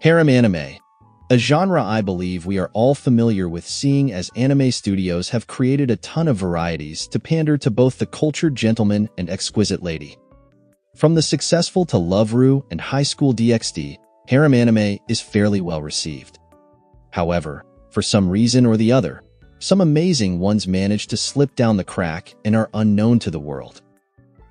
Harem anime, a genre I believe we are all familiar with, seeing as anime studios have created a ton of varieties to pander to both the cultured gentleman and exquisite lady. From the successful to Love Ru and High School DxD, harem anime is fairly well received. However, for some reason or the other, some amazing ones manage to slip down the crack and are unknown to the world.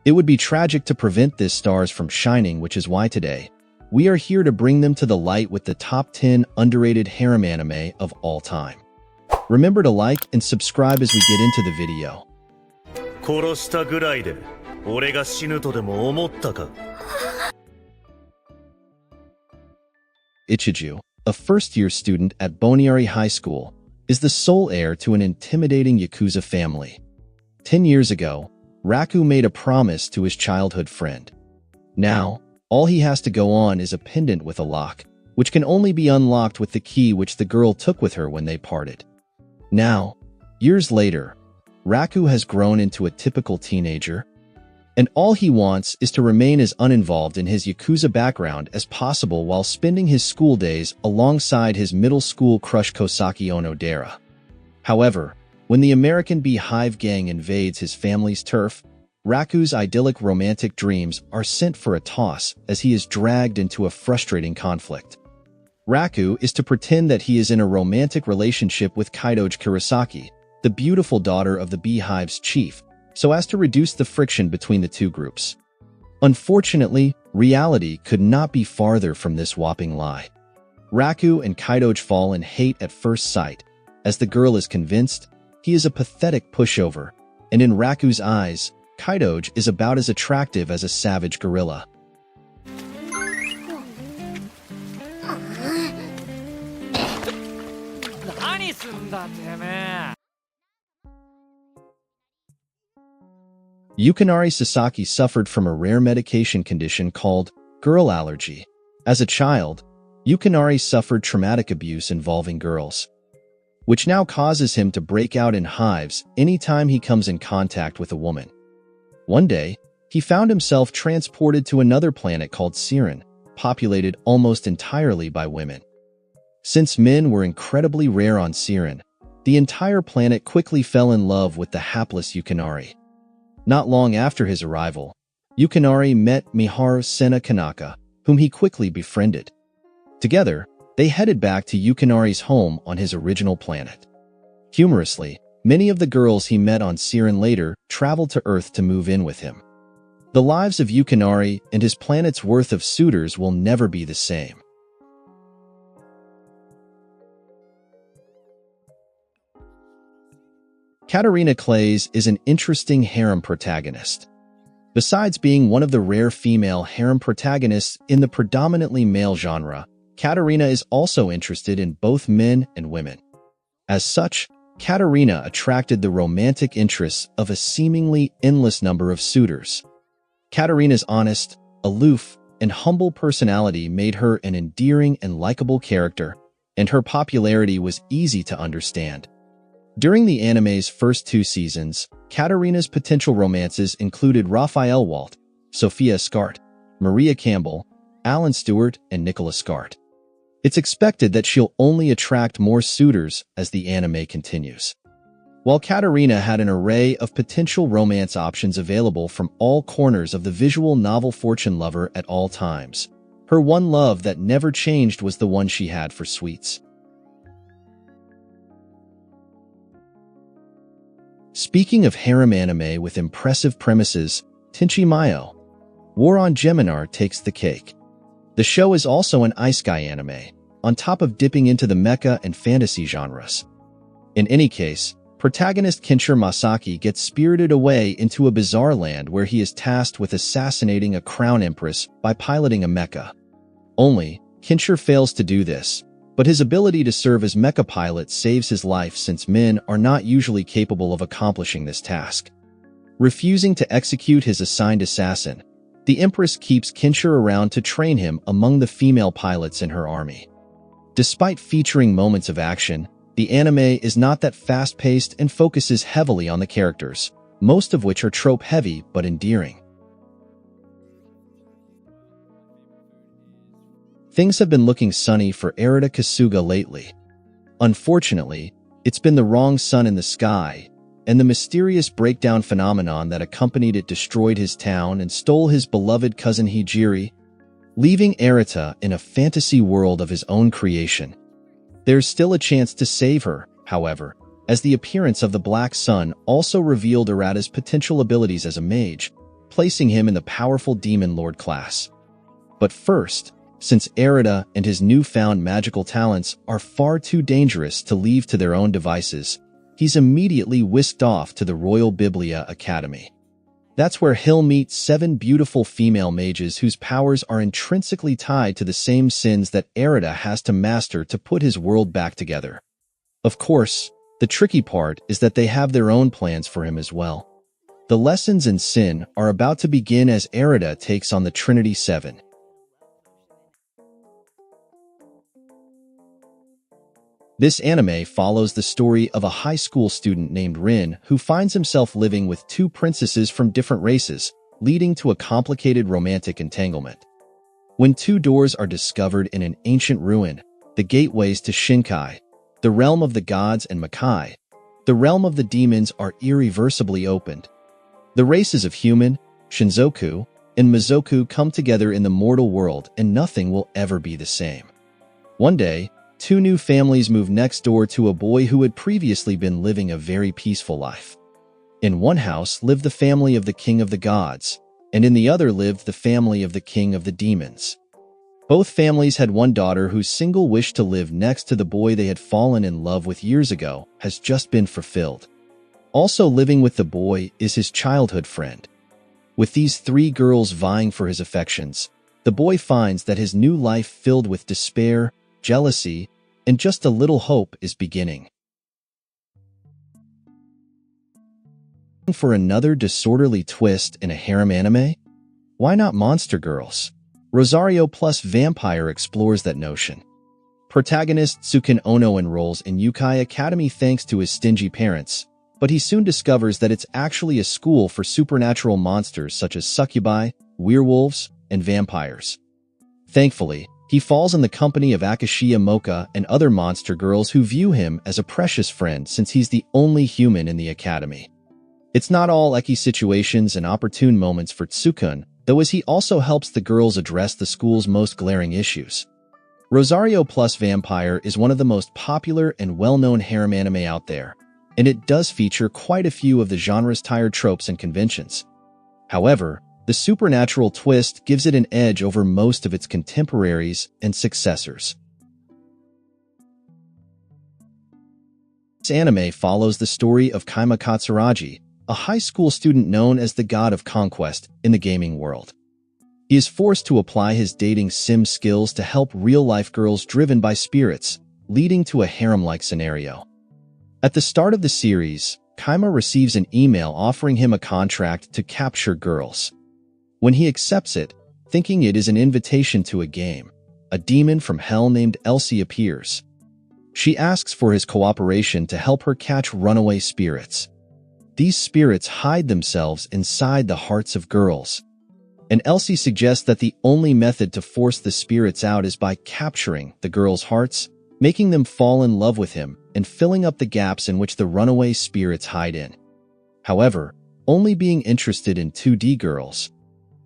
It would be tragic to prevent these stars from shining, which is why today, we are here to bring them to the light with the top 10 underrated harem anime of all time. Remember to like and subscribe as we get into the video. 殺したぐらいで俺が死ぬとでも思ったか? Ichiju, a first-year student at Boniari High School, is the sole heir to an intimidating Yakuza family. 10 years ago, Raku made a promise to his childhood friend. Now, all he has to go on is a pendant with a lock, which can only be unlocked with the key which the girl took with her when they parted. Now, years later, Raku has grown into a typical teenager, and all he wants is to remain as uninvolved in his Yakuza background as possible while spending his school days alongside his middle school crush Kosaki Onodera. However, when the American Beehive gang invades his family's turf, Raku's idyllic romantic dreams are sent for a toss as he is dragged into a frustrating conflict. Raku is to pretend that he is in a romantic relationship with Kaidoji Kurosaki, the beautiful daughter of the Beehive's chief, so as to reduce the friction between the two groups. Unfortunately, reality could not be farther from this whopping lie. Raku and Kaidoji fall in hate at first sight, as the girl is convinced he is a pathetic pushover, and in Raku's eyes, Kaidoji is about as attractive as a savage gorilla. Yukinari Sasaki suffered from a rare medication condition called girl allergy. As a child, Yukinari suffered traumatic abuse involving girls, which now causes him to break out in hives anytime he comes in contact with a woman. One day, he found himself transported to another planet called Siren, populated almost entirely by women. Since men were incredibly rare on Siren, the entire planet quickly fell in love with the hapless Yukinari. Not long after his arrival, Yukinari met Miharu Sena Kanaka, whom he quickly befriended. Together, they headed back to Yukinari's home on his original planet. Humorously, many of the girls he met on Siren later traveled to Earth to move in with him. The lives of Yukinari and his planet's worth of suitors will never be the same. Katarina Clays is an interesting harem protagonist. Besides being one of the rare female harem protagonists in the predominantly male genre, Katarina is also interested in both men and women. As such, Katarina attracted the romantic interests of a seemingly endless number of suitors. Katarina's honest, aloof, and humble personality made her an endearing and likable character, and her popularity was easy to understand. During the anime's first 2 seasons, Katarina's potential romances included Raphael Walt, Sophia Scart, Maria Campbell, Alan Stewart, and Nicholas Scart. It's expected that she'll only attract more suitors as the anime continues. While Katarina had an array of potential romance options available from all corners of the visual novel fortune lover at all times, her one love that never changed was the one she had for sweets. Speaking of harem anime with impressive premises, Tenchi Mayo, War on Geminar takes the cake. The show is also an isekai anime, on top of dipping into the mecha and fantasy genres. In any case, protagonist Kinshiro Masaki gets spirited away into a bizarre land where he is tasked with assassinating a crown empress by piloting a mecha. Only, Kinshiro fails to do this, but his ability to serve as mecha pilot saves his life since men are not usually capable of accomplishing this task. Refusing to execute his assigned assassin, the Empress keeps Kinshiro around to train him among the female pilots in her army. Despite featuring moments of action, the anime is not that fast-paced and focuses heavily on the characters, most of which are trope-heavy but endearing. Things have been looking sunny for Arita Kasuga lately. Unfortunately, it's been the wrong sun in the sky, and the mysterious breakdown phenomenon that accompanied it destroyed his town and stole his beloved cousin Hijiri, leaving Arita in a fantasy world of his own creation. There's still a chance to save her, however, as the appearance of the Black Sun also revealed Arita's potential abilities as a mage, placing him in the powerful Demon Lord class. But first, since Arita and his newfound magical talents are far too dangerous to leave to their own devices, he's immediately whisked off to the Royal Biblia Academy. That's where he'll meet 7 beautiful female mages whose powers are intrinsically tied to the same sins that Arita has to master to put his world back together. Of course, the tricky part is that they have their own plans for him as well. The lessons in sin are about to begin as Arita takes on the Trinity 7. This anime follows the story of a high school student named Rin who finds himself living with 2 princesses from different races, leading to a complicated romantic entanglement. When 2 doors are discovered in an ancient ruin, the gateways to Shinkai, the realm of the gods, and Makai, the realm of the demons, are irreversibly opened. The races of human, Shinzoku, and Mizoku come together in the mortal world, and nothing will ever be the same. One day, 2 new families move next door to a boy who had previously been living a very peaceful life. In one house lived the family of the king of the gods, and in the other lived the family of the king of the demons. Both families had one daughter whose single wish to live next to the boy they had fallen in love with years ago has just been fulfilled. Also living with the boy is his childhood friend. With these 3 girls vying for his affections, the boy finds that his new life filled with despair, jealousy, and just a little hope is beginning. For another disorderly twist in a harem anime? Why not Monster Girls? Rosario plus Vampire explores that notion. Protagonist Tsukin Ono enrolls in Yukai Academy thanks to his stingy parents, but he soon discovers that it's actually a school for supernatural monsters such as succubi, werewolves, and vampires. Thankfully, he falls in the company of Akashiya Mocha and other monster girls who view him as a precious friend since he's the only human in the academy. It's not all Eki situations and opportune moments for Tsukun, though, as he also helps the girls address the school's most glaring issues. Rosario plus Vampire is one of the most popular and well-known harem anime out there, and it does feature quite a few of the genre's tired tropes and conventions. However, the supernatural twist gives it an edge over most of its contemporaries and successors. This anime follows the story of Kaima Katsuragi, a high school student known as the God of Conquest in the gaming world. He is forced to apply his dating sim skills to help real-life girls driven by spirits, leading to a harem-like scenario. At the start of the series, Kaima receives an email offering him a contract to capture girls. When he accepts it, thinking it is an invitation to a game, a demon from hell named Elsie appears. She asks for his cooperation to help her catch runaway spirits. These spirits hide themselves inside the hearts of girls, and Elsie suggests that the only method to force the spirits out is by capturing the girls' hearts, making them fall in love with him, and filling up the gaps in which the runaway spirits hide in. However, only being interested in 2D girls,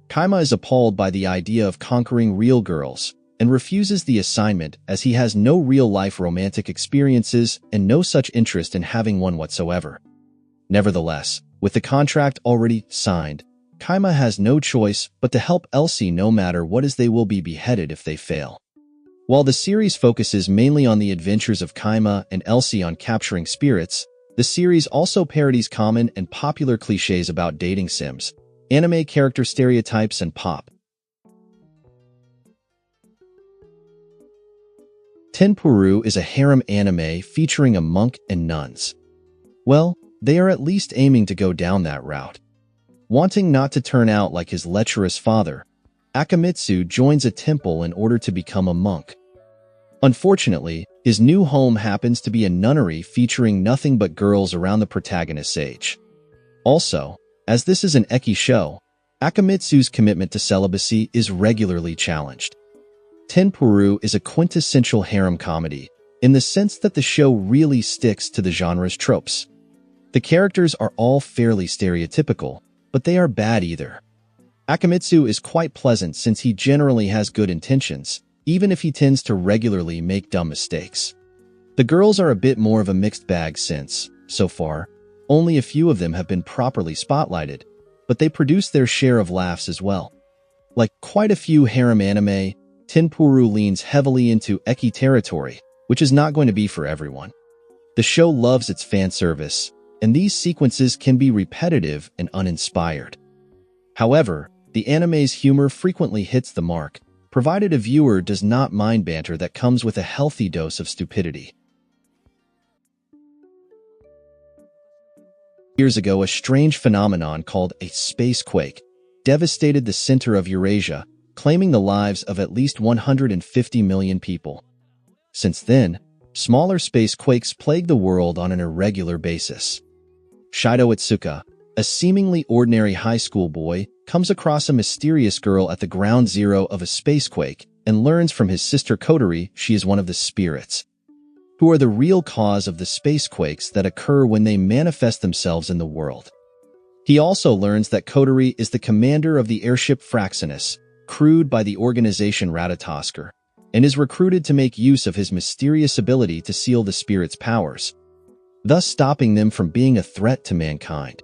Kaima is appalled by the idea of conquering real girls and refuses the assignment as he has no real-life romantic experiences and no such interest in having one whatsoever. Nevertheless, with the contract already signed, Kaima has no choice but to help Elsie no matter what, as they will be beheaded if they fail. While the series focuses mainly on the adventures of Kaima and Elsie on capturing spirits, the series also parodies common and popular cliches about dating sims, anime character stereotypes, and pop. Tenpuru is a harem anime featuring a monk and nuns. Well, they are at least aiming to go down that route. Wanting not to turn out like his lecherous father, Akamitsu joins a temple in order to become a monk. Unfortunately, his new home happens to be a nunnery featuring nothing but girls around the protagonist's age. Also, as this is an eki show, Akamitsu's commitment to celibacy is regularly challenged. Tenpuru is a quintessential harem comedy, in the sense that the show really sticks to the genre's tropes. The characters are all fairly stereotypical, but they are bad either. Akamitsu is quite pleasant since he generally has good intentions, even if he tends to regularly make dumb mistakes. The girls are a bit more of a mixed bag since, so far, only a few of them have been properly spotlighted, but they produce their share of laughs as well. Like quite a few harem anime, Tenpuru leans heavily into eki territory, which is not going to be for everyone. The show loves its fan service, and these sequences can be repetitive and uninspired. However, the anime's humor frequently hits the mark, provided a viewer does not mind banter that comes with a healthy dose of stupidity. Years ago, a strange phenomenon called a space quake devastated the center of Eurasia, claiming the lives of at least 150 million people. Since then, smaller space quakes plague the world on an irregular basis. Shido Itsuka, a seemingly ordinary high school boy, comes across a mysterious girl at the ground zero of a space quake and learns from his sister Kotori she is one of the spirits, who are the real cause of the space quakes that occur when they manifest themselves in the world. He also learns that Kotori is the commander of the airship Fraxinus, crewed by the organization Ratatosker, and is recruited to make use of his mysterious ability to seal the spirit's powers, thus stopping them from being a threat to mankind.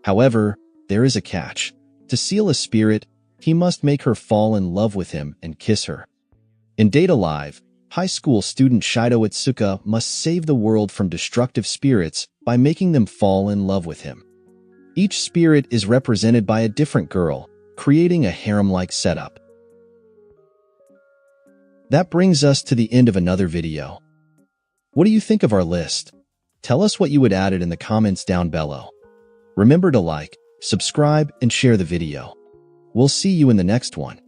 However, there is a catch. To seal a spirit, he must make her fall in love with him and kiss her. In Date Alive, high school student Shido Itsuka must save the world from destructive spirits by making them fall in love with him. Each spirit is represented by a different girl, creating a harem-like setup. That brings us to the end of another video. What do you think of our list? Tell us what you would add it in the comments down below. Remember to like, subscribe, and share the video. We'll see you in the next one.